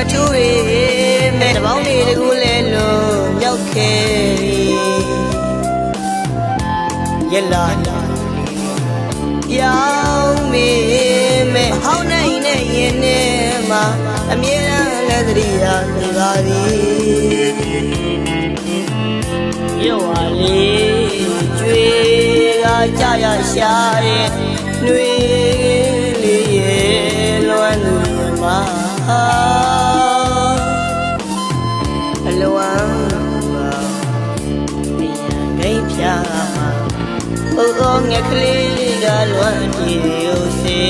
မထူးရေမဲ့တပေါင်းလေးတကူလဲလို့ရောက်ခဲ့ရက်လာပြောင်းမေမဲ့ဟောင်းနိုင်နဲ့ရင်ထဲမှာအမြဲတမ်းလက်သတိရနေပါသည်ရောဝါလေးကျွေးကကြရရှာတဲ့ຫນွေလေးရဲ့လွမ်းသူမှာအလွမ်းပါမြင်ငိမ့်ဖြာအိုးအိုးငှက်ကလေးကလွမ်းကြည့်ရုံစေ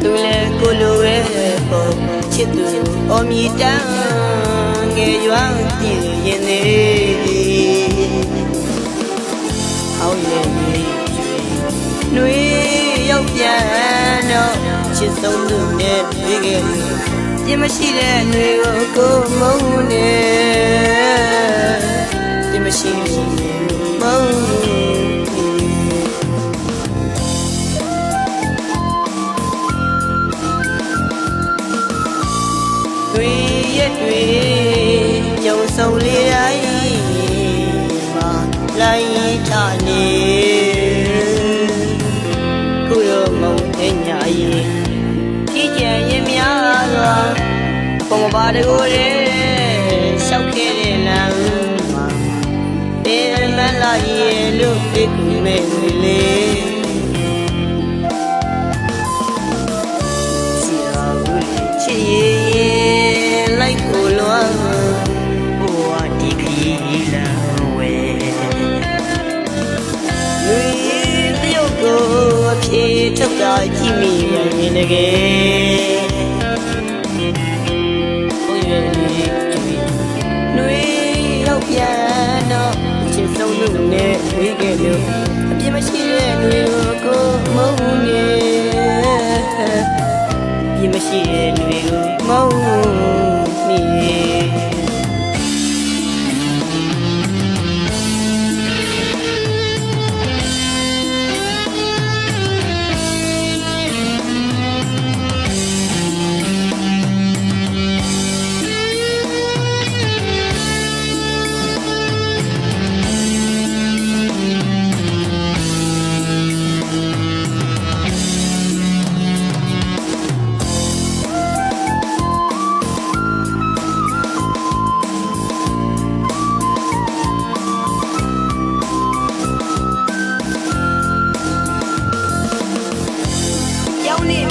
သူလည်းကိုလိုရဲ့ပုံချစ်သူအမြည်တမ်းငယ်ရွမ်းကြည့်ရင်နေဟောင်းရဲ့ຫນွေရောက်ပြန်တော့ချစ်ဆုံးသူနဲ့တွေ့ခဲ့ပြင်မရှိတဲ့ຫນွေကိုမုန်းနေပြင်မရှိမုန်းတွေ့ရဲ့တွေ့ကြုံဆုံလေးတိုင်းမှာလိုက်ထနေမုံတဲ့ညာရင်ကြီးကြံရင်များစွာပုံပါတကိုယ်ရဲ့ရှောက်ခဲ့တဲ့လမ်းမှာပင်မလာရဲ့လို့ပြကူမဲ့လေစီရာဘူးချစ်ရဲ့လိုက်ကိုလွမ်းဘဝဒီခီလာဝဲလူတယောက်ကိုဖြေထုတ်တာကြည့်မိရင်တကယ်ဘုရားလေးຫນွေရောက်ပြန်တော့ချစ်ဆုံးသူနဲ့တွေ့ခဲ့လို့အပြစ်မရှိတဲ့ຫນွေကိုမုန်းနေအပြစ်မရှိတဲ့ຫນွေကိုမုန်းနေ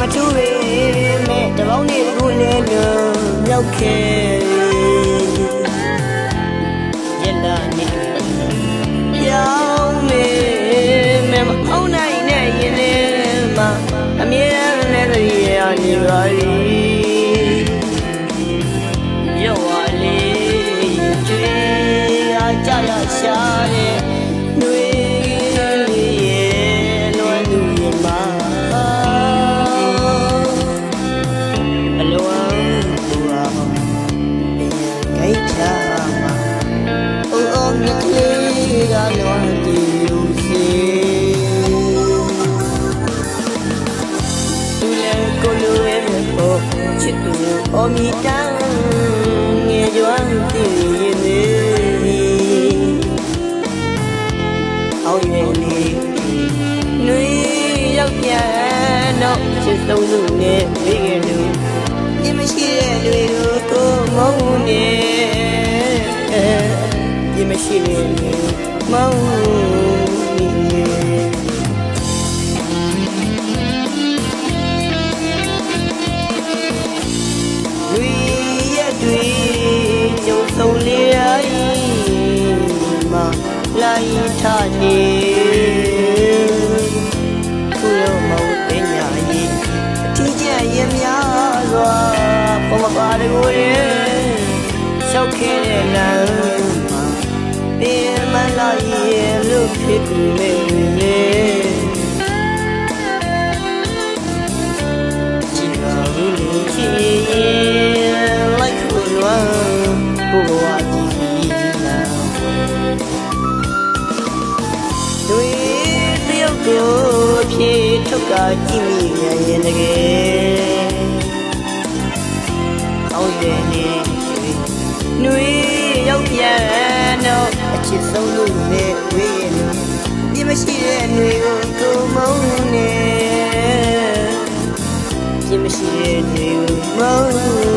မထူးရေမဲ့တပေါင်းလေးတကူလဲလို့ရောက်ခဲ့ရက်လာနေပြောင်းမေမဲ့မအောင်နိုင်နဲ့ရင်ထဲမှာအမြဲတမ်းလဲသတိရနေပါသည်ရောဝါလေးကျွေးအားကြရရှာတဲ့ຫນွေလေးရဲ့လွမ်းသူရင်မှာအမြည်တမ်းငယ်ရွမ်းတည်ရင်နေအော်ရဲ့လေးຫນွေရောက်ပြန်တော့ချစ်ဆုံးသူနဲ့တွေ့ခဲ့လို့ပြင်မရှိတဲ့လူကိုမုန်းနေပြင်မရှိတဲ့လူမုန်းနေ မပါတကိုယ်ရဲ့ရှောက်ခဲတဲ့လမ်းမှာတင်မလာရဲ့လို့ဖြစ်ပြီးလေကြည်ပါဘူးလို့ချစ်ရင်လိုက်ခုလွမ်းဘုရားကြည်ပြီးလာတွေတယောက်ကိုဖြေထုတ်ကကြည့်မိရင်တကယ်အောင်ရနေနွေရောက်ပြန်တော့အချစ်ဆုံးလို့နဲ့ဝေးရင်ဒီမရှိတဲ့နွေကိုကိုမုန်းနေဒီမရှိတဲ့နွေကိုမုန်း